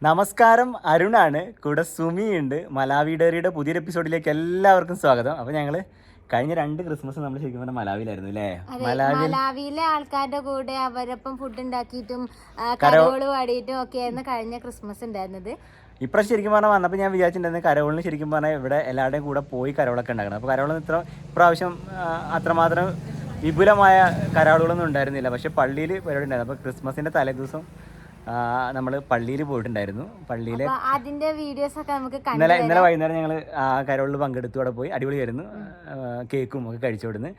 നമസ്കാരം, അരുണാണ്. കൂടെ സുമിയുണ്ട്. മലാവി ഡയറിയുടെ പുതിയൊരു എപ്പിസോഡിലേക്ക് എല്ലാവർക്കും സ്വാഗതം. അപ്പോൾ ഞങ്ങൾ കഴിഞ്ഞ 2 ക്രിസ്മസ് നമ്മൾ ശരിക്കും പറഞ്ഞാൽ മലാവിയിലായിരുന്നു അല്ലേ? മലാവിയിലെ ആൾക്കാരുടെ കൂടെ അവരൊപ്പം ഫുഡ് ഉണ്ടാക്കിയിട്ടും കരോള് പാടിയിട്ടും ഒക്കെയായിരുന്നു കഴിഞ്ഞ ക്രിസ്മസ് ഉണ്ടായിരുന്നത്. ഇപ്രാവശ്യം ശരിക്കും പറഞ്ഞാൽ വന്നപ്പോൾ ഞാൻ വിചാരിച്ചിട്ടുണ്ടായിരുന്നു കരോളിന് ശരിക്കും പറഞ്ഞാൽ ഇവിടെ എല്ലാവരുടെയും കൂടെ പോയി കരോളൊക്കെ ഉണ്ടാക്കണം. അപ്പോൾ കരോളിന് ഇപ്രാവശ്യം അത്രമാത്രം വിപുലമായ കരോളുകളൊന്നും ഉണ്ടായിരുന്നില്ല. പക്ഷേ പള്ളിയിൽ പരിപാടി ഉണ്ടായിരുന്നു. അപ്പോൾ ക്രിസ്മസിൻ്റെ തലേദിവസം നമ്മൾ പള്ളിയിൽ പോയിട്ടുണ്ടായിരുന്നു. പള്ളിയിൽ അതിന്റെ വീഡിയോസ് ഒക്കെ നമുക്ക് ഇന്നലെ വൈകുന്നേരം ഞങ്ങൾ ആ കരോളിൽ പങ്കെടുത്തു. അവിടെ പോയി അടിപൊളിയായിരുന്നു. കേക്കും ഒക്കെ കഴിച്ചുകൊടുന്ന്.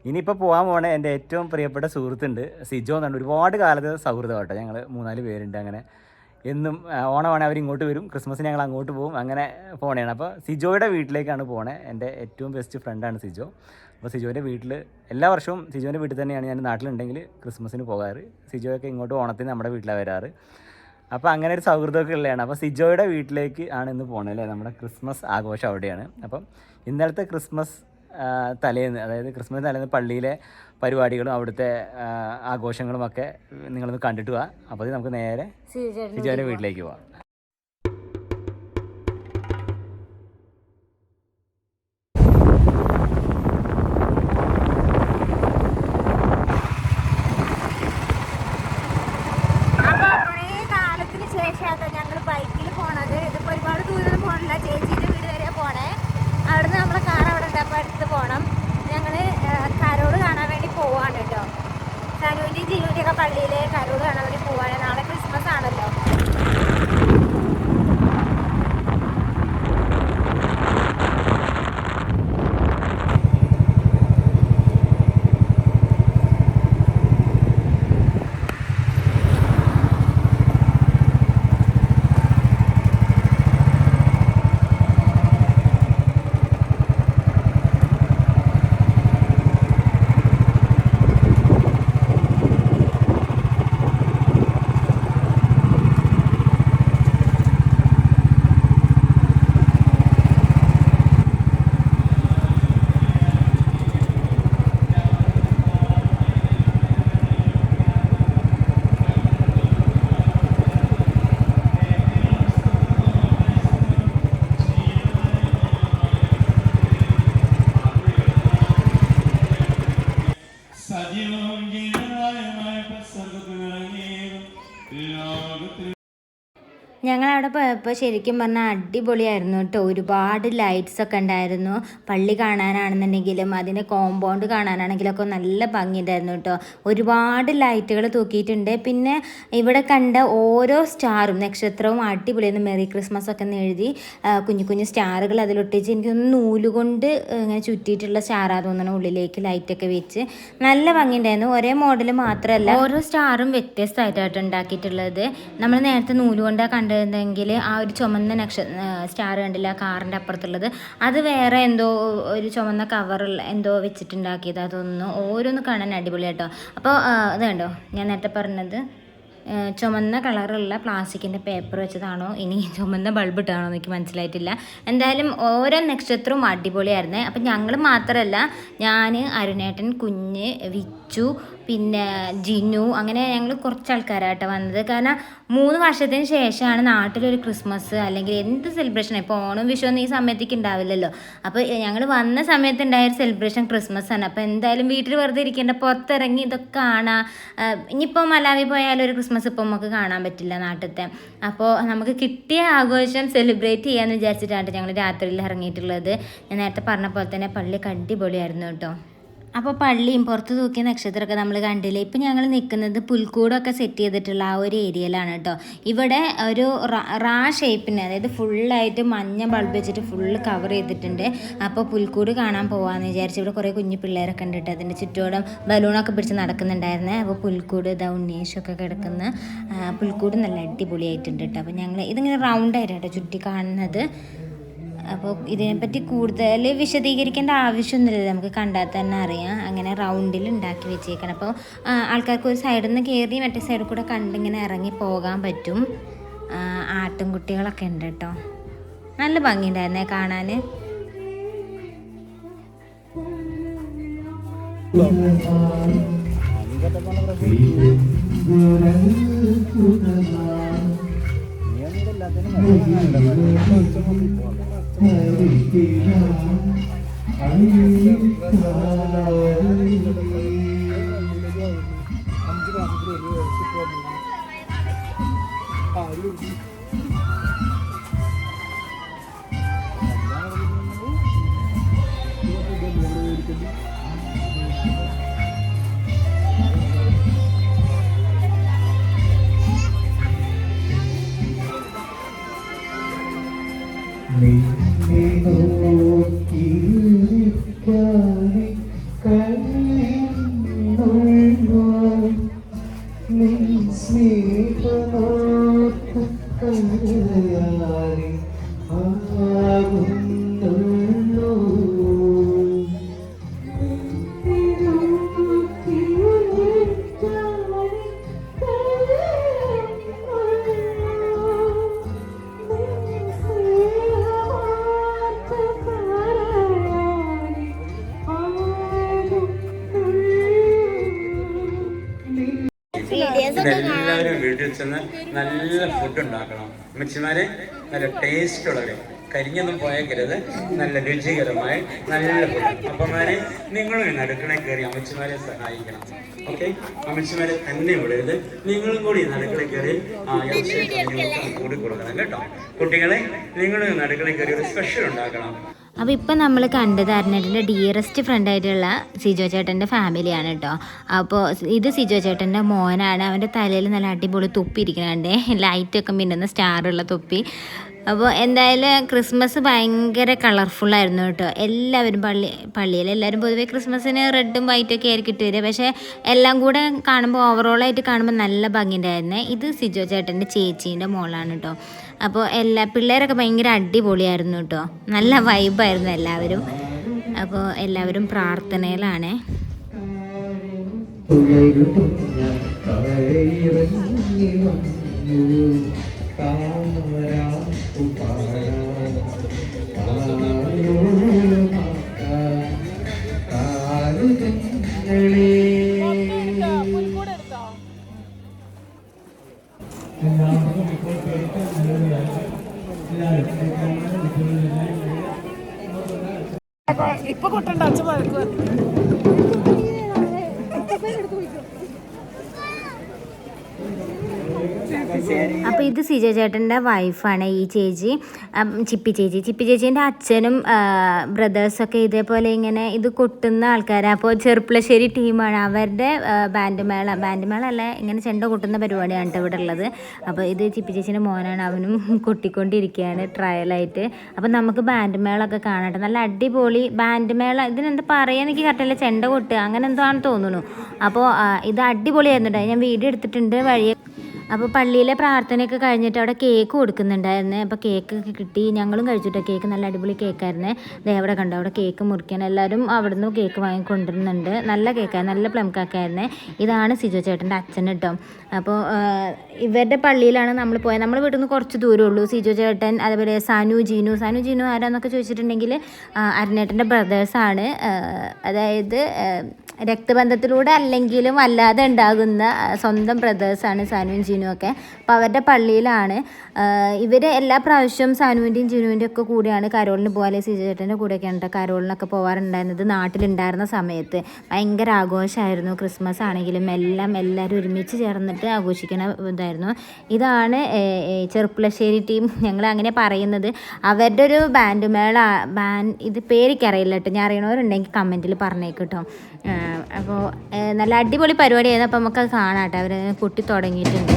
ഇനിയിപ്പോൾ പോകാൻ പോണേ എൻ്റെ ഏറ്റവും പ്രിയപ്പെട്ട സുഹൃത്തുണ്ട്, സിജോ എന്നാണ്. ഒരുപാട് കാലത്ത് സൗഹൃദം കേട്ടോ. ഞങ്ങൾ 3-4 പേരുണ്ട്. അങ്ങനെ എന്നും ഓണമാണ് അവർ ഇങ്ങോട്ട് വരും, ക്രിസ്മസിന് ഞങ്ങൾ അങ്ങോട്ട് പോകും. അങ്ങനെ പോണേണ്. അപ്പോൾ സിജോയുടെ വീട്ടിലേക്കാണ് പോണേ. എൻ്റെ ഏറ്റവും ബെസ്റ്റ് ഫ്രണ്ടാണ് സിജോ. അപ്പോൾ സിജോൻ്റെ വീട്ടിൽ എല്ലാ വർഷവും സിജോൻ്റെ വീട്ടിൽ തന്നെയാണ് ഞാൻ നാട്ടിലുണ്ടെങ്കിൽ ക്രിസ്മസിന് പോകാറ്. സിജോയൊക്കെ ഇങ്ങോട്ട് ഓണത്തിന് നമ്മുടെ വീട്ടിലാണ് വരാറ്. അപ്പോൾ അങ്ങനെ ഒരു സൗഹൃദമൊക്കെ ഉള്ളതാണ്. അപ്പോൾ സിജോയുടെ വീട്ടിലേക്ക് ആണ് ഇന്ന് പോകണത് അല്ലേ? നമ്മുടെ ക്രിസ്മസ് ആഘോഷം അവിടെയാണ്. അപ്പം ഇന്നലത്തെ ക്രിസ്മസ് തലേന്ന്, അതായത് ക്രിസ്മസ് തലേന്ന് പള്ളിയിലെ പരിപാടികളും അവിടുത്തെ ആഘോഷങ്ങളും ഒക്കെ നിങ്ങളൊന്ന് കണ്ടിട്ട് പോവാം. അപ്പോൾ നമുക്ക് നേരെ സിജോയുടെ വീട്ടിലേക്ക് പോവാം. പള്ളിയിലെ കരോള് കാണാൻ വേണ്ടി പോവാണ്. നാളെ ക്രിസ്മസ് ആണല്ലോ. ഞങ്ങളവിടെ പോയപ്പോൾ ശരിക്കും പറഞ്ഞാൽ അടിപൊളിയായിരുന്നു കേട്ടോ. ഒരുപാട് ലൈറ്റ്സ് ഒക്കെ ഉണ്ടായിരുന്നു. പള്ളി കാണാനാണെന്നുണ്ടെങ്കിലും അതിൻ്റെ കോമ്പൗണ്ട് കാണാനാണെങ്കിലും ഒക്കെ നല്ല ഭംഗിയുണ്ടായിരുന്നു കേട്ടോ. ഒരുപാട് ലൈറ്റുകൾ തൂക്കിയിട്ടുണ്ട്. പിന്നെ ഇവിടെ കണ്ട ഓരോ സ്റ്റാറും നക്ഷത്രവും അടിപൊളിയായിരുന്നു. മെറി ക്രിസ്മസ് ഒക്കെ എന്ന് എഴുതി കുഞ്ഞു കുഞ്ഞു സ്റ്റാറുകൾ അതിലൊട്ടിച്ച് എനിക്കൊന്ന് നൂലുകൊണ്ട് ഇങ്ങനെ ചുറ്റിയിട്ടുള്ള സ്റ്റാറാണ് തോന്നുന്നു. ഉള്ളിലേക്ക് ലൈറ്റൊക്കെ വെച്ച് നല്ല ഭംഗിയുണ്ടായിരുന്നു. ഒരേ മോഡൽ മാത്രമല്ല, ഓരോ സ്റ്റാറും വ്യത്യസ്തമായിട്ടാണ് ഉണ്ടാക്കിയിട്ടുള്ളത്. നമ്മൾ നേരത്തെ നൂലുകൊണ്ടാണ് കണ്ടിരുന്നെങ്കിൽ ആ ഒരു ചുമന്ന സ്റ്റാർ കണ്ടില്ല കാറിൻ്റെ അപ്പുറത്തുള്ളത്, അത് വേറെ എന്തോ ഒരു ചുമന്ന കവറുള്ള എന്തോ വെച്ചിട്ടുണ്ടാക്കിയതാ തോന്നുന്നു. ഓരോന്ന് കാണാൻ അടിപൊളിയാട്ടോ. അപ്പോൾ അത് കണ്ടോ, ഞാൻ നേരത്തെ പറഞ്ഞത് ചുമന്ന കളറുള്ള പ്ലാസ്റ്റിക്കിൻ്റെ പേപ്പർ വെച്ചതാണോ ഇനി ചുമന്ന ബൾബ് ഇട്ടാണോ എനിക്ക് മനസ്സിലായിട്ടില്ല. എന്തായാലും ഓരോ നക്ഷത്രവും അടിപൊളിയായിരുന്നു. അപ്പം ഞങ്ങൾ മാത്രമല്ല, ഞാൻ, അരുണേട്ടൻ, കുഞ്ഞ്, വിച്ചു, പിന്നെ ജിനു, അങ്ങനെ ഞങ്ങൾ കുറച്ച് ആൾക്കാരായിട്ട് വന്നത്. കാരണം 3 വർഷത്തിന് ശേഷമാണ് നാട്ടിലൊരു ക്രിസ്മസ് അല്ലെങ്കിൽ എന്ത് സെലിബ്രേഷൻ, ഇപ്പോൾ ഓണം വിഷു ഒന്നും ഈ സമയത്തേക്ക് ഉണ്ടാവില്ലല്ലോ. അപ്പോൾ ഞങ്ങൾ വന്ന സമയത്ത് ഉണ്ടായൊരു സെലിബ്രേഷൻ ക്രിസ്മസ് ആണ്. അപ്പോൾ എന്തായാലും വീട്ടിൽ വെറുതെ ഇരിക്കേണ്ട, പുറത്തിറങ്ങി ഇതൊക്കെ കാണാം. ഇനിയിപ്പോൾ മലാവി പോയാലും ഒരു ക്രിസ്മസ് ഇപ്പോൾ നമുക്ക് കാണാൻ പറ്റില്ല നാട്ടിലത്തെ. അപ്പോൾ നമുക്ക് കിട്ടിയ ആഘോഷം സെലിബ്രേറ്റ് ചെയ്യാമെന്ന് വിചാരിച്ചിട്ടാണ് ഞങ്ങൾ രാത്രിയിൽ ഇറങ്ങിയിട്ടുള്ളത്. ഞാൻ നേരത്തെ പറഞ്ഞ പോലെ തന്നെ പള്ളിയൊക്കെ അടിപൊളിയായിരുന്നു കേട്ടോ. അപ്പോൾ പള്ളിയും പുറത്ത് തൂക്കിയ നക്ഷത്രമൊക്കെ നമ്മൾ കണ്ടില്ലേ. ഇപ്പം ഞങ്ങൾ നിൽക്കുന്നത് പുൽക്കൂടൊക്കെ സെറ്റ് ചെയ്തിട്ടുള്ള ആ ഒരു ഏരിയയിലാണ് കേട്ടോ. ഇവിടെ ഒരു റാ ഷേപ്പിന്, അതായത് ഫുള്ളായിട്ട് മഞ്ഞ ബൾബ് വെച്ചിട്ട് ഫുള്ള് കവർ ചെയ്തിട്ടുണ്ട്. അപ്പോൾ പുൽക്കൂട് കാണാൻ പോകാമെന്ന് വിചാരിച്ചു. ഇവിടെ കുറേ കുഞ്ഞു പിള്ളേരൊക്കെ ഉണ്ട് കേട്ടോ. അതിൻ്റെ ചുറ്റോളം ബലൂണൊക്കെ പിടിച്ച് നടക്കുന്നുണ്ടായിരുന്നേ. അപ്പോൾ പുൽക്കൂട് ഇതാ ഉണ്ണീഷൊക്കെ കിടക്കുന്ന പുൽക്കൂട് നല്ല അടിപൊളിയായിട്ടുണ്ട് കേട്ടോ. അപ്പോൾ ഞങ്ങൾ ഇതിങ്ങനെ റൗണ്ടായിട്ട് കേട്ടോ ചുറ്റി കാണുന്നത്. അപ്പോൾ ഇതിനെപ്പറ്റി കൂടുതൽ വിശദീകരിക്കേണ്ട ആവശ്യമൊന്നുമില്ല, നമുക്ക് കണ്ടാൽ തന്നെ അറിയാം. അങ്ങനെ റൗണ്ടിൽ ഉണ്ടാക്കി വെച്ചേക്കണം. അപ്പോൾ ആൾക്കാർക്ക് ഒരു സൈഡിൽ നിന്ന് കയറി മറ്റേ സൈഡിൽ കൂടെ കണ്ടിങ്ങനെ ഇറങ്ങി പോകാൻ പറ്റും. ആട്ടിൻകുട്ടികളൊക്കെ ഉണ്ട് കേട്ടോ. നല്ല ഭംഗിയുണ്ടായിരുന്നേ കാണാൻ. എല്ലാവരും വീട്ടിൽ ചെന്ന് നല്ല ഫുഡ് ഉണ്ടാക്കണം. അമ്മച്ചിമാരെ നല്ല ടേസ്റ്റ് ഉള്ളത്, കരിഞ്ഞൊന്നും പോയേക്കരുത്, നല്ല രുചികരമായ നല്ല ഫുഡ്. അപ്പന്മാരെ നിങ്ങളും ഇന്ന് അടുക്കളയിൽ കയറി അമ്മച്ചിമാരെ സഹായിക്കണം. ഓക്കെ, അമ്മച്ചിമാരെ തന്നെ വിടരുത്, നിങ്ങളും കൂടി ഇന്ന് അടുക്കളയിൽ കയറി കൂടി കൊടുക്കണം കേട്ടോ. കുട്ടികളെ നിങ്ങളും ഇന്ന് അടുക്കളയിൽ കയറി ഒരു സ്പെഷ്യൽ ഉണ്ടാക്കണം. അപ്പോൾ ഇപ്പം നമ്മൾ കണ്ടത് അരുണേട്ടൻ്റെ ഡിയറസ്റ്റ് ഫ്രണ്ടായിട്ടുള്ള സിജോ ചേട്ടൻ്റെ ഫാമിലിയാണ് കേട്ടോ. അപ്പോൾ ഇത് സിജോ ചേട്ടൻ്റെ മോനാണ്. അവൻ്റെ തലയിൽ നല്ല അടിപൊളി തൊപ്പി ഇരിക്കണേ, ലൈറ്റൊക്കെ മിന്നുന്ന സ്റ്റാറുള്ള തൊപ്പി. അപ്പോൾ എന്തായാലും ക്രിസ്മസ് ഭയങ്കര കളർഫുള്ളായിരുന്നു കേട്ടോ. എല്ലാവരും പള്ളിയിൽ എല്ലാവരും പൊതുവേ ക്രിസ്മസിന് റെഡും വൈറ്റൊക്കെ ആയിരിക്കും ഇട്ട് വരിക. പക്ഷേ എല്ലാം കൂടെ കാണുമ്പോൾ ഓവറോളായിട്ട് കാണുമ്പോൾ നല്ല ഭംഗിയുണ്ടായിരുന്നു. ഇത് സിജോ ചേട്ടൻ്റെ ചേച്ചീൻ്റെ മോളാണ് കേട്ടോ. അപ്പോൾ പിള്ളേരൊക്കെ ഭയങ്കര അടിപൊളിയായിരുന്നു കേട്ടോ. നല്ല വൈബായിരുന്നു എല്ലാവരും. അപ്പോൾ എല്ലാവരും പ്രാർത്ഥനയിലാണ്. ഇപ്പൊ കൊട്ടണ്ട അച്ഛൻ വഴക്ക് അപ്പോൾ ഇത് സിജോ ചേട്ടൻ്റെ വൈഫാണ് ഈ ചേച്ചി, ചിപ്പി ചേച്ചീൻ്റെ അച്ഛനും ബ്രദേഴ്സൊക്കെ ഇതേപോലെ ഇങ്ങനെ ഇത് കൊട്ടുന്ന ആൾക്കാരാണ്. അപ്പോൾ ചെറുപ്പളശ്ശേരി ടീമാണ്. അവരുടെ ബാൻഡ് മേള അല്ല, ഇങ്ങനെ ചെണ്ട കൊട്ടുന്ന പരിപാടിയാണ് കേട്ടോ ഇവിടെ ഉള്ളത്. അപ്പോൾ ഇത് ചിപ്പി ചേച്ചീൻ്റെ മോനാണ്, അവനും കൊട്ടിക്കൊണ്ടിരിക്കുകയാണ് ട്രയലായിട്ട്. അപ്പോൾ നമുക്ക് ബാൻഡ് മേളൊക്കെ കാണട്ടെ. നല്ല അടിപൊളി ബാൻഡ് മേള, ഇതിനെന്താ പറയുക എനിക്ക് കറക്റ്റല്ല, ചെണ്ട കൊട്ടുക അങ്ങനെ എന്തോ ആണെന്ന് തോന്നുന്നു. അപ്പോൾ ഇത് അടിപൊളിയായിരുന്നു കേട്ടോ. ഞാൻ വീഡിയോ എടുത്തിട്ടുണ്ട് വഴിയെ. അപ്പോൾ പള്ളിയിലെ പ്രാർത്ഥനയൊക്കെ കഴിഞ്ഞിട്ട് അവിടെ കേക്ക് കൊടുക്കുന്നുണ്ടായിരുന്നു. അപ്പോൾ കേക്ക് കിട്ടി, ഞങ്ങളും കഴിച്ചിട്ടോ. കേക്ക് നല്ല അടിപൊളി കേക്കായിരുന്നു. അവിടെ കണ്ടോ, അവിടെ കേക്ക് മുറിക്കാൻ എല്ലാവരും അവിടെ നിന്ന് കേക്ക് വാങ്ങിക്കൊണ്ടിരുന്നുണ്ട്. നല്ല കേക്കായിരുന്നു, നല്ല പ്ലം കേക്കായിരുന്നു. ഇതാണ് സിജോ ചേട്ടൻ്റെ അച്ഛൻ കേട്ടോ. അപ്പോൾ ഇവരുടെ പള്ളിയിലാണ് നമ്മൾ പോയത്. നമ്മൾ വീട്ടിൽ നിന്ന് കുറച്ച് ദൂരമേ ഉള്ളൂ. സിജോ ചേട്ടൻ, അതേപോലെ സാനു ജീനു ആരാന്നൊക്കെ ചോദിച്ചിട്ടുണ്ടെങ്കിൽ അരുണേട്ടൻ്റെ ബ്രദേഴ്സാണ്. അതായത് രക്തബന്ധത്തിലൂടെ അല്ലെങ്കിലും അല്ലാതെ ഉണ്ടാകുന്ന സ്വന്തം ബ്രദേഴ്സാണ് സാനുവും ജീനുവും ഒക്കെ. അപ്പോൾ അവരുടെ പള്ളിയിലാണ് ഇവർ. എല്ലാ പ്രാവശ്യവും സാനുവിൻ്റെയും ജീനുവിൻ്റെയും ഒക്കെ കൂടെയാണ് കരോളിന് പോകാൻ, അല്ലെങ്കിൽ സിജോ ചേട്ടൻ്റെ കൂടെയൊക്കെയാണ് കേട്ടോ കരോളിനൊക്കെ പോകാറുണ്ടായിരുന്നത്. നാട്ടിലുണ്ടായിരുന്ന സമയത്ത് ഭയങ്കര ആഘോഷമായിരുന്നു. ക്രിസ്മസ് ആണെങ്കിലും എല്ലാവരും ഒരുമിച്ച് ചേർന്നിട്ട് ആഘോഷിക്കുന്ന ഇതായിരുന്നു. ഇതാണ് ചെറുപ്പളശ്ശേരി ടീം, ഞങ്ങൾ അങ്ങനെ പറയുന്നത്. അവരുടെ ഒരു ബാൻഡ് ഇത് പേരിക്കറിയില്ല കേട്ടോ. ഞാൻ അറിയണവരുണ്ടെങ്കിൽ കമൻറ്റിൽ പറഞ്ഞേക്കിട്ടോ. അപ്പോൾ നല്ല അടിപൊളി പരിപാടിയായിരുന്നു. അപ്പോൾ നമുക്കത് കാണാം കേട്ടോ. അവർ കൊട്ടി തുടങ്ങിയിട്ടുണ്ട്.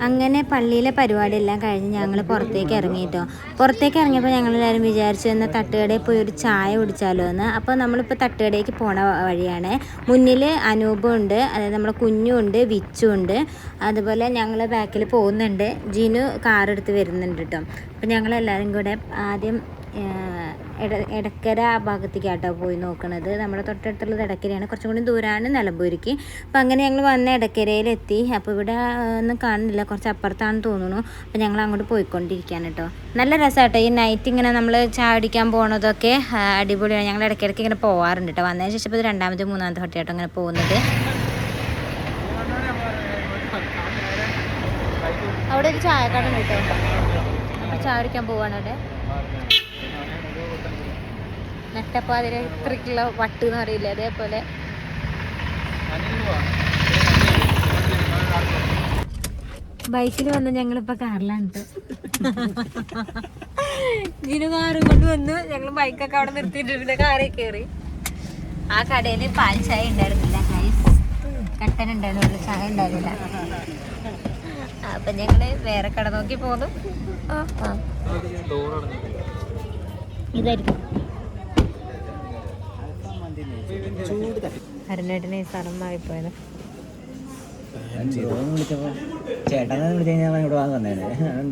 അങ്ങനെ പള്ളിയിലെ പരിപാടിയെല്ലാം കഴിഞ്ഞ് ഞങ്ങൾ പുറത്തേക്ക് ഇറങ്ങിയിട്ടോ. പുറത്തേക്ക് ഇറങ്ങിയപ്പോൾ ഞങ്ങളെല്ലാവരും വിചാരിച്ചു എന്നാൽ തട്ടുകടയിൽ പോയി ഒരു ചായ കുടിച്ചാലോ എന്ന്. അപ്പോൾ നമ്മളിപ്പോൾ തട്ടുകടയ്ക്ക് പോണ വഴിയാണ്. മുന്നിൽ അനൂപും ഉണ്ട്, അതായത് നമ്മുടെ കുഞ്ഞും ഉണ്ട്, വിച്ചും ഉണ്ട്. അതുപോലെ ഞങ്ങൾ ബാക്കിൽ പോകുന്നുണ്ട്. ജിനു കാറെടുത്ത് വരുന്നുണ്ട് കേട്ടോ. അപ്പോൾ ഞങ്ങളെല്ലാവരും കൂടെ ആദ്യം എടക്കര ആ ഭാഗത്തേക്കാട്ടോ പോയി നോക്കണത്. നമ്മുടെ തൊട്ടടുത്തുള്ളത് എടക്കരയാണ്, കുറച്ചും കൂടി ദൂരമാണ് നിലമ്പൂരിക്ക്. അപ്പം അങ്ങനെ ഞങ്ങൾ വന്ന എടക്കരയിലെത്തി. അപ്പോൾ ഇവിടെ ഒന്നും കാണുന്നില്ല, കുറച്ച് അപ്പുറത്താണെന്ന് തോന്നുന്നു. അപ്പോൾ ഞങ്ങൾ അങ്ങോട്ട് പോയിക്കൊണ്ടിരിക്കുകയാണ് കേട്ടോ. നല്ല രസമാട്ടോ ഈ നൈറ്റ് ഇങ്ങനെ നമ്മൾ ചായ കുടിക്കാൻ പോകുന്നതൊക്കെ അടിപൊളിയാണ്. ഞങ്ങൾ ഇടയ്ക്കിടയ്ക്ക് ഇങ്ങനെ പോകാറുണ്ട് കേട്ടോ. വന്നതിന് ശേഷം ഇത് രണ്ടാമത്തെ മൂന്നാമത്തെ വട്ടിയാട്ടോ ഇങ്ങനെ പോകുന്നത്. അവിടെ ഒരു ചായക്കട കേട്ടോ, ചായ കുടിക്കാൻ പോവാണ് അവിടെ. നട്ടപ്പാതിര ഇത്രയ്ക്കുള്ള വട്ട് എന്ന് പറയില്ല, അതേപോലെ ബൈക്കിൽ വന്ന് ഞങ്ങളിപ്പോൾ കാറിലാണ് കേട്ടോ. ജിനു കാറും കൊണ്ട് വന്നു, ഞങ്ങൾ ബൈക്കൊക്കെ അവിടെ നിർത്തിയിട്ട് പിന്നെ കാറിൽ കയറി. ആ കടയിൽ പാൽ ചായ ഉണ്ടായിരുന്നില്ല, കട്ടൻ ഉണ്ടായിരുന്നില്ല, ചായ ഉണ്ടായിരുന്നില്ല. അപ്പം ഞങ്ങൾ വേറെ കട നോക്കി പോന്നു. ഇതായിരിക്കും അരുണേട്ടനെ ഈ സ്ഥലം മാറിപ്പോയത്. ചേട്ടനെ വിളിച്ചു കഴിഞ്ഞാൽ ഇവിടെ വാങ്ങി വന്നേനെ,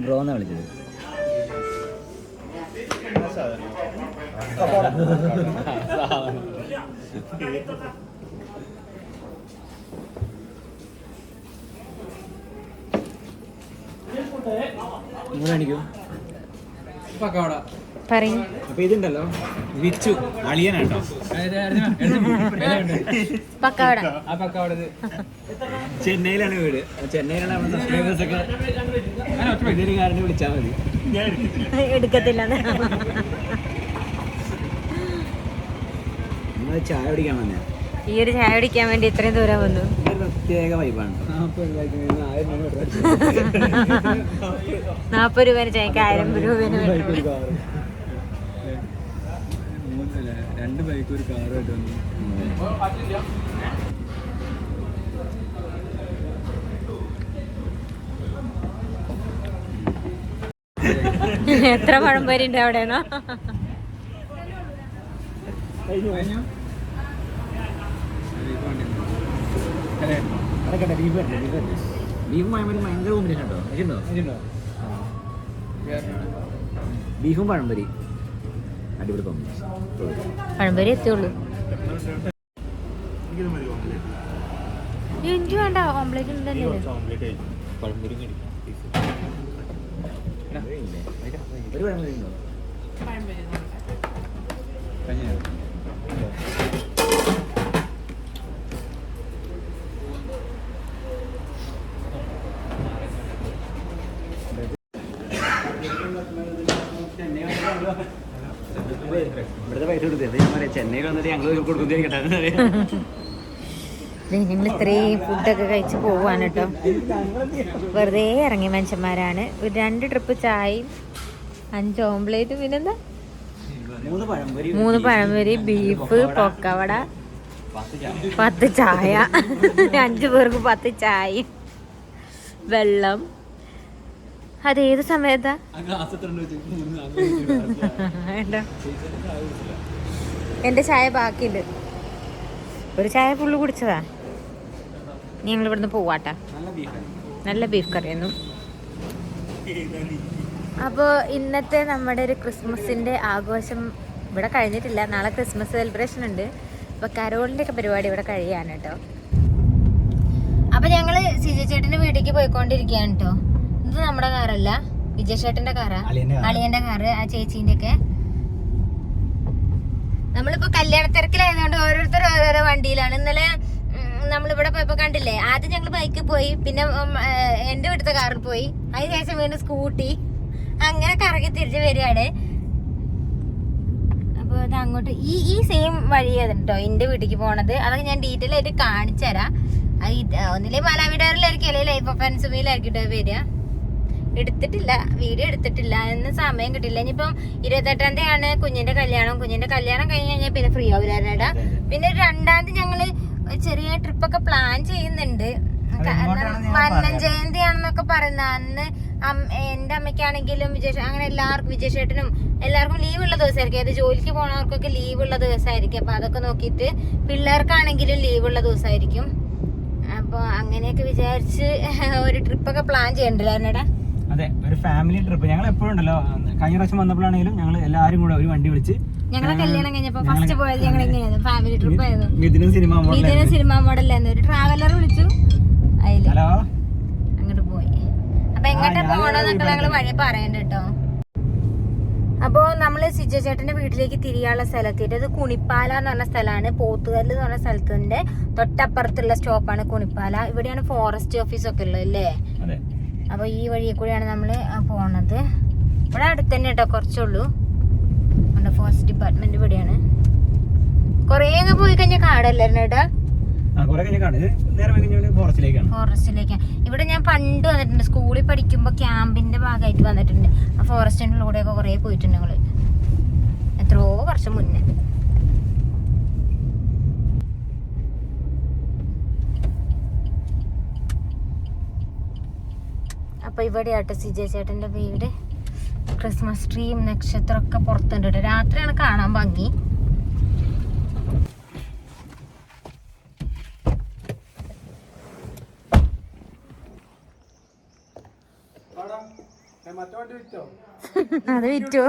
ഡ്രോന്നാ വിളിച്ചത്. പറയും. അപ്പൊ ഇതുണ്ടല്ലോ വിച്ചു അളിയനാട്ടോ, ചെന്നൈയിലാണ് വീട്. ചെന്നൈയിലാണ് അവിടെ സബ്സ്ക്രൈബേഴ്സ് ഒക്കെ ഇതൊരു കാരണം വിളിച്ചാൽ മതി. എടുക്കത്തില്ല. നമ്മൾ ചായ കുടിക്കാൻ വന്നേ, ഈ ഒരു ചായ കുടിക്കാൻ വേണ്ടി ഇത്രയും ദൂരം വന്നു. പ്രത്യേക വൈബാണ്. 40 രൂപേന് ചായക്ക് 1000 രൂപേന് രണ്ട് ബൈക്ക് ഒരു കാറുമായിട്ട് വന്നു. എത്ര പഴംപൊരി ഉണ്ട് അവിടെയാണോ? ബീഫും പഴംപൊരി അടിപൊളി പഴംപൊരി എത്തിയുള്ളൂ. എനിക്ക് വേണ്ട, ഓംപ്ലേറ്റ് ഉണ്ടല്ലേ. ഒരു പഴംപൊരി ഉണ്ടോ? ഇവിടുത്തെ പൈസ കൊടുത്തത് ഞാൻ പറയാം, ചെന്നൈയിൽ വന്നിട്ട് ഞങ്ങൾ കൊടുക്കുന്നതായിരിക്കട്ടെ. ഞങ്ങൾ ഇത്രയും ഫുഡൊക്കെ കഴിച്ച് പോവാണ് കേട്ടോ. വെറുതെ ഇറങ്ങിയ മനുഷ്യന്മാരാണ്. ഒരു 2 ട്രിപ്പ് ചായയും 5 ഓംപ്ലേറ്റ്, പിന്നെന്താ 3 പഴംപൊരി, ബീഫ്, പൊക്കവട, 10 ചായ, 5 പേർക്ക് 10 ചായ, വെള്ളം. അതേത് സമയത്താ? എൻ്റെ ചായ ബാക്കിയുണ്ട്. ഒരു ചായ ഫുള്ള് കുടിച്ചതാ. ഞങ്ങൾ ഇവിടുന്ന് പോവാട്ടാ. നല്ല ബീഫ് കറിയൊന്നും. അപ്പോൾ ഇന്നത്തെ നമ്മുടെ ഒരു ക്രിസ്മസിൻ്റെ ആഘോഷം ഇവിടെ കഴിഞ്ഞിട്ടില്ല. നാളെ ക്രിസ്മസ് സെലിബ്രേഷൻ ഉണ്ട്. അപ്പോൾ കരോളിൻ്റെ ഒക്കെ പരിപാടി ഇവിടെ കഴിയാണ് കേട്ടോ. അപ്പോൾ ഞങ്ങൾ സിജ ചേട്ടൻ്റെ വീട്ടിലേക്ക് പോയിക്കൊണ്ടിരിക്കുകയാണ് കേട്ടോ. ഇത് നമ്മുടെ കാറല്ല, വിജയശേട്ടന്റെ കാറാ, അളിയന്റെ കാറ്, ആ ചേച്ചീന്റെ ഒക്കെ. നമ്മളിപ്പോ കല്യാണ തിരക്കിലായതുകൊണ്ട് ഓരോരുത്തർ ഓരോരോ വണ്ടിയിലാണ്. ഇന്നലെ നമ്മളിവിടെ പോയപ്പോ കണ്ടില്ലേ, ആദ്യം ഞങ്ങൾ ബൈക്കിൽ പോയി, പിന്നെ എന്റെ വീട്ടിലത്തെ കാറിൽ പോയി, അതിനുശേഷം വീണ്ടും സ്കൂട്ടി, അങ്ങനെ കറങ്ങി തിരിച്ച് വരികയാണ്. അപ്പൊ അത് അങ്ങോട്ട് ഈ സെയിം വഴിയാണ് കേട്ടോ എന്റെ വീട്ടിലേക്ക് പോണത്. അതൊക്കെ ഞാൻ ഡീറ്റെയിൽ ആയിട്ട് കാണിച്ചു തരാം. ഒന്നില്ലേ മലാവിടാറിലായിരിക്കും, അല്ലെങ്കിൽ ലൈഫ് ഓഫ് ആൻസുമിയിലായിരിക്കും വരിക. എടുത്തിട്ടില്ല, വീഡിയോ എടുത്തിട്ടില്ല, എന്ന് സമയം കിട്ടില്ല. ഇനിയിപ്പം 28-ാം തീയതിയാണ് കുഞ്ഞിന്റെ കല്യാണം. കുഞ്ഞിന്റെ കല്യാണം കഴിഞ്ഞ് കഴിഞ്ഞാൽ പിന്നെ ഫ്രീ ആവില്ലേടാ. പിന്നെ 2-ാം തീയതി ഞങ്ങള് ചെറിയ ട്രിപ്പൊക്കെ പ്ലാൻ ചെയ്യുന്നുണ്ട്. മന്നം ജയന്തിയാണെന്നൊക്കെ പറയുന്ന അന്ന് എന്റെ അമ്മയ്ക്കാണെങ്കിലും അങ്ങനെ എല്ലാവർക്കും വിജയശേട്ടനും എല്ലാവർക്കും ലീവ് ഉള്ള ദിവസമായിരിക്കും. അത് ജോലിക്ക് പോണവർക്കൊക്കെ ലീവ് ഉള്ള ദിവസമായിരിക്കും. അപ്പൊ അതൊക്കെ നോക്കിയിട്ട് പിള്ളേർക്കാണെങ്കിലും ലീവ് ഉള്ള ദിവസമായിരിക്കും. അപ്പൊ അങ്ങനെയൊക്കെ വിചാരിച്ച് ഒരു ട്രിപ്പൊക്കെ പ്ലാൻ ചെയ്യണ്ടല്ലോ. അതെ, ഒരു ഫാമിലി ട്രിപ്പ്. ഞങ്ങൾ എപ്പോഴും ഉണ്ടല്ലോ, കഴിഞ്ഞ പ്രാവശ്യം വന്നപ്പോഴാണെങ്കിലും ഞങ്ങൾ എല്ലാവരും കൂടെ ഒരു വണ്ടി വിളിച്ച് ഞങ്ങളെ കല്യാണം കഴിഞ്ഞപ്പോ ഫസ്റ്റ് പോയത് ഞങ്ങൾ എങ്ങനെയായിരുന്നു ഫാമിലി ട്രിപ്പ് ആയിരുന്നു. മിഥുനും സിനിമ മോഡലായിരുന്നു. ഒരു ട്രാവലർ വിളിച്ചു, അതില് അങ്ങോട്ട് പോയി. അപ്പൊ എങ്ങോട്ടാ പോകണമെന്നൊക്കെ ഞങ്ങള് വഴി പറയണ്ട കേട്ടോ. അപ്പോ നമ്മള് സിജോ ചേട്ടന്റെ വീട്ടിലേക്ക് തിരിയാനുള്ള സ്ഥലത്തിട്ട്, അത് കുണിപ്പാല എന്ന് പറഞ്ഞ സ്ഥലമാണ്. പോത്തുകല്ല് എന്ന് പറഞ്ഞ സ്ഥലത്തിന്റെ തൊട്ടപ്പുറത്തുള്ള സ്റ്റോപ്പാണ് കുണിപ്പാല. ഇവിടെയാണ് ഫോറസ്റ്റ് ഓഫീസ് ഒക്കെ ഉള്ളത് അല്ലേ. അപ്പൊ ഈ വഴിയെ കൂടിയാണ് നമ്മള് പോണത്. ഇവിടെ അടുത്ത് തന്നെ കേട്ടോ, കുറച്ചുള്ളൂ. ഫോറസ്റ്റ് ഡിപ്പാർട്ട്മെന്റ് ഇവിടെയാണ്. കൊറേ അങ്ങ് പോയി കഴിഞ്ഞാൽ കാടല്ലായിരുന്നു കേട്ടാ. ഫോറസ്റ്റിലേക്കാണ്. ഇവിടെ ഞാൻ പണ്ട് വന്നിട്ടുണ്ട്, സ്കൂളിൽ പഠിക്കുമ്പോ ക്യാമ്പിന്റെ ഭാഗമായിട്ട് വന്നിട്ടുണ്ട്. ആ ഫോറസ്റ്റിന്റെ കൂടെ ഒക്കെ കൊറേ പോയിട്ടുണ്ട് ഞങ്ങള്, എത്രയോ വർഷം മുന്നേ. അപ്പൊ ഇവിടെയാട്ടോ സിജോ ചേട്ടന്റെ വീട്. ക്രിസ്മസ് ട്രീയും നക്ഷത്രമൊക്കെ പുറത്തുണ്ട്. രാത്രിയാണ് കാണാൻ ഭംഗി. അത് വിറ്റോ.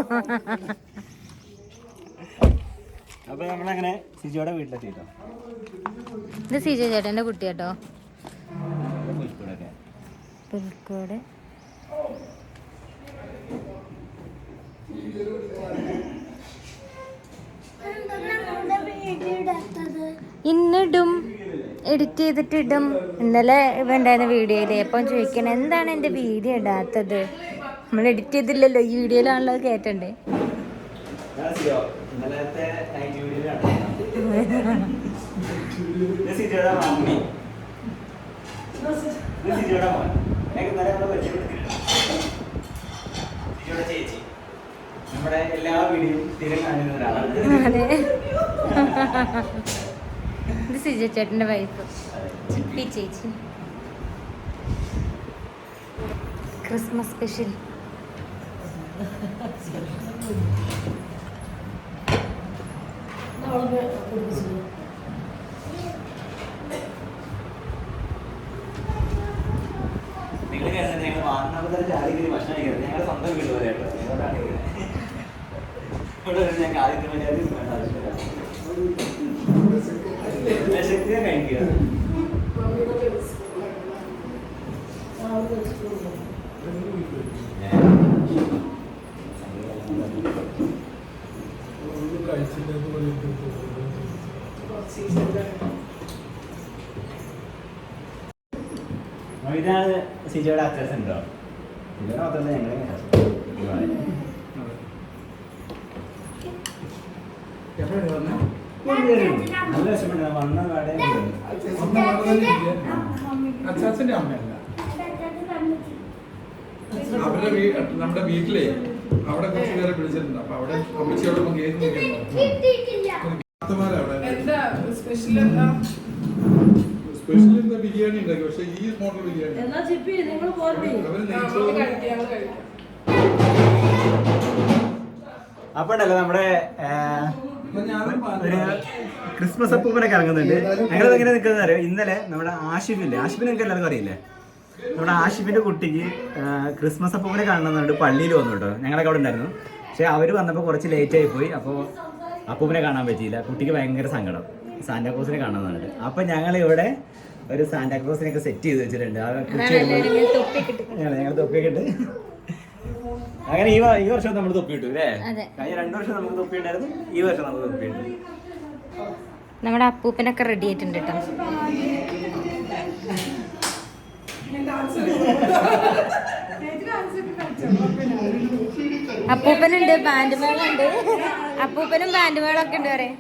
അപ്പൊ നമ്മളങ്ങനെ സിജോയുടെ വീട്ടിലെത്തിട്ടോ. ഇത് സിജോ ചേട്ടന്റെ കുട്ടി കേട്ടോ. പുൽക്കോട് ഇന്നിടും, എഡിറ്റ് ചെയ്തിട്ടിടും. ഇന്നലെ ഇവ ഉണ്ടായിരുന്ന വീഡിയോയില് എപ്പം ചോദിക്കണേ എന്താണ് എന്റെ വീഡിയോ ഇടാത്തത്. നമ്മൾ എഡിറ്റ് ചെയ്തില്ലല്ലോ, ഈ വീഡിയോയിലാണല്ലോ കേട്ടണ്ടേ. നമ്മുടെ എല്ലാ വീഡിയോയും സ്ഥിരം കാണുന്ന ഒരാളാണ്. അതെ, ഇത് സിജോ ചേട്ടന്റെ വൈഫ് ചിപ്പി ചേച്ചി. Christmas special. നിങ്ങൾ ഞങ്ങൾ വാങ്ങാൻ ചാടിക്കറി ഭക്ഷണം കഴിക്കുന്നത് ഞങ്ങളുടെ സ്വന്തം വീട് പോലെ കേട്ടോ. ഞങ്ങൾക്ക് ആദ്യത്തെ ശക്തിയെ കഴിക്കുക. ഇതാണ് സിജോയുടെ അച്ഛൻ ഉണ്ടോ. സിജോയുടെ മാത്രമല്ല ഞങ്ങളെ നല്ല വിഷമമുണ്ട്. വന്ന കാടേ അച്ചാച്ചന്റെ അമ്മയല്ല, അവരുടെ നമ്മുടെ വീട്ടിലെ അവിടെ കുറച്ച് പേരെ വിളിച്ചിട്ടുണ്ട്. അപ്പൊ അവിടെ അമ്മച്ചിയോടൊപ്പം സ്പെഷ്യൽ എന്താ ബിരിയാണി ഉണ്ടാക്കി. പക്ഷെ ഈ മോഡൽ ബിരിയാണി അപ്പൊ ഉണ്ടല്ലോ നമ്മുടെ ഒരു ക്രിസ്മസ് അപ്പൂപ്പനൊക്കെ ഇറങ്ങുന്നുണ്ട്. ഞങ്ങളത് എങ്ങനെ നിൽക്കുന്നത് അറിയാം. ഇന്നലെ നമ്മുടെ ആഷിഫില്ലേ, ആഷിഫിനെ നിങ്ങൾക്ക് എല്ലാവർക്കും അറിയില്ലേ. നമ്മുടെ ആഷിഫിന്റെ കുട്ടിക്ക് ക്രിസ്മസ് അപ്പൂപ്പനെ കാണണമെന്നുണ്ട്. പള്ളിയിൽ വന്നു കേട്ടോ, ഞങ്ങളൊക്കെ അവിടെ ഉണ്ടായിരുന്നു. പക്ഷെ അവർ വന്നപ്പോൾ കുറച്ച് ലേറ്റ് ആയി പോയി. അപ്പോൾ അപ്പൂപ്പനെ കാണാൻ പറ്റിയില്ല. കുട്ടിക്ക് ഭയങ്കര സങ്കടം, സാന്റാക്ലോസിനെ കാണാമെന്നുണ്ട്. അപ്പൊ ഞങ്ങൾ ഇവിടെ ഒരു സാന്റാക്ലോസിനെയൊക്കെ സെറ്റ് ചെയ്ത് വെച്ചിട്ടുണ്ട്. ഞങ്ങൾ തൊപ്പിയൊക്കെ ഇട്ട് അങ്ങനെ ഈ വർഷം നമ്മൾ തൊപ്പി ഇട്ടു അല്ലേ. കഴിഞ്ഞ 2 വർഷം നമുക്ക് തൊപ്പി ഉണ്ടായിരുന്നു, ഈ വർഷം നമുക്ക് തൊപ്പി ഇട്ടു. നമ്മുടെ അപ്പൂപ്പനൊക്കെ റെഡി ആയിട്ടുണ്ട് കേട്ടോ. അപ്പൂപ്പനുണ്ട്, ബാൻഡ് മേളുണ്ട്. അപ്പൂപ്പനും ബാൻഡ് മേളൊക്കെ ഉണ്ട് പറയാ.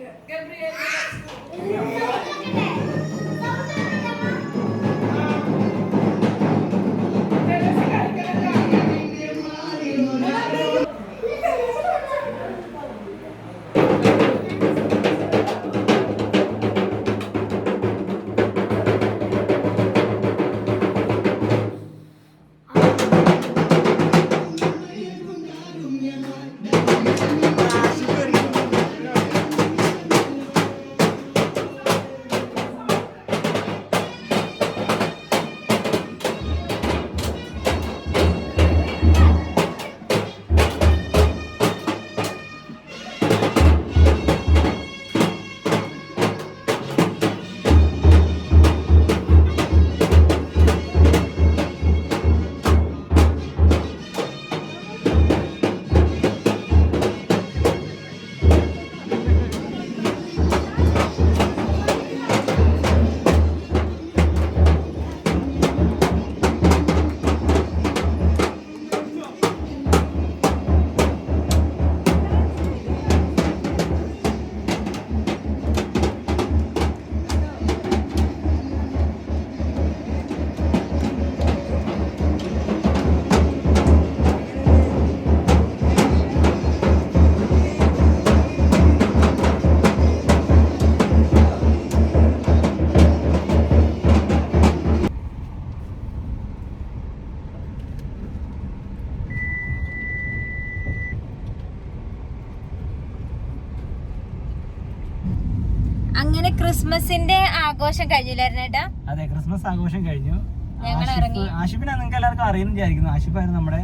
അങ്ങനെ ക്രിസ്മസിന്റെ ആഘോഷം കഴിഞ്ഞില്ലായിരുന്നു ഏട്ടാ? അതെ, ക്രിസ്മസ് ആഘോഷം കഴിഞ്ഞു. ഞങ്ങൾ ഇറങ്ങി. ആഷിഫിനെ നിങ്ങൾക്ക് എല്ലാവർക്കും അറിയുന്നു വിചാരിക്കുന്നു. ആഷിഫായിരുന്നു നമ്മുടെ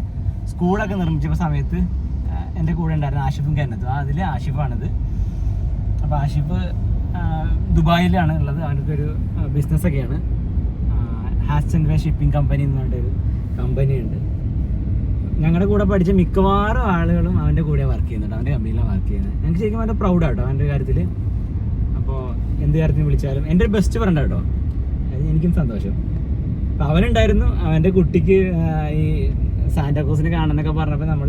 സ്കൂളൊക്കെ നിർമ്മിച്ചപ്പോൾ സമയത്ത് എൻ്റെ കൂടെ ഉണ്ടായിരുന്നു ആഷിഫും കന്നത്തും. അതിൽ ആഷിഫാണിത്. അപ്പോൾ ആഷിഫ് ദുബായിലാണ് ഉള്ളത്. അവനൊക്കെ ഒരു ബിസിനസ്സൊക്കെയാണ്. Hatch and way shipping company എന്ന് പറഞ്ഞൊരു കമ്പനിയുണ്ട്. ഞങ്ങളുടെ കൂടെ പഠിച്ച മിക്കവാറും ആളുകളും അവൻ്റെ കൂടെ വർക്ക് ചെയ്യുന്നുണ്ട്, അവൻ്റെ കമ്പനിയിലാണ് വർക്ക് ചെയ്യുന്നത്. ഞങ്ങൾക്ക് ശരിക്കും അവൻ്റെ പ്രൗഡാട്ടോ അവൻ്റെ കാര്യത്തിൽ. അപ്പോൾ എന്ത് കാര്യത്തിന് വിളിച്ചാലും എൻ്റെ ഒരു ബെസ്റ്റ് ഫ്രണ്ട് കേട്ടോ, അത് എനിക്കും സന്തോഷം. അപ്പോൾ അവനുണ്ടായിരുന്നു. അവൻ്റെ കുട്ടിക്ക് ഈ സാന്റാക്ലോസിനെ കാണാന്നൊക്കെ പറഞ്ഞപ്പോൾ നമ്മൾ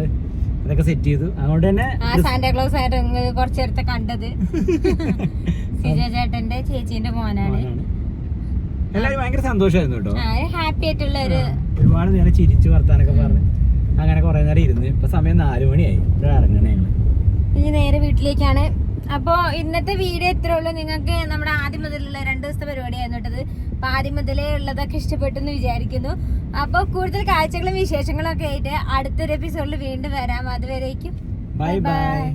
അതൊക്കെ സെറ്റ് ചെയ്തു. അതുകൊണ്ട് തന്നെ സാന്റാക്ലോസ് ആയിട്ട് കുറച്ചു നേരത്തെ കണ്ടത് സിജോ ചേട്ടന്റെ ചേച്ചീന്റെ മോനാണ്. എല്ലാവരും ഭയങ്കര സന്തോഷമായിരുന്നു കേട്ടോ. ഹാപ്പി ആയിട്ടുള്ള ഒരുപാട് നേരം ചിരിച്ചു വർത്താനൊക്കെ പറഞ്ഞ് അങ്ങനെ കുറെ നേരം ഇരുന്ന്. ഇപ്പൊ സമയം 4 മണിയായി. ഇവിടെ ഇറങ്ങണേ ഞങ്ങള്. ഇനി നേരെ വീട്ടിലേക്കാണ്. അപ്പോൾ ഇന്നത്തെ വീഡിയോ ഇത്രേ ഉള്ളൂ. നിങ്ങൾക്ക് നമ്മുടെ ആദ്യം മുതലുള്ള 2 ദിവസത്തെ പരിപാടിയായിരുന്നു കേട്ടത്. അപ്പോൾ ആദ്യം മുതലേ ഉള്ളതൊക്കെ ഇഷ്ടപ്പെട്ടെന്ന് വിചാരിക്കുന്നു. അപ്പോൾ കൂടുതൽ കാഴ്ചകളും വിശേഷങ്ങളും ഒക്കെ ആയിട്ട് അടുത്തൊരു എപ്പിസോഡിൽ വീണ്ടും വരാം. അതുവരേക്കും ബൈ ബൈ.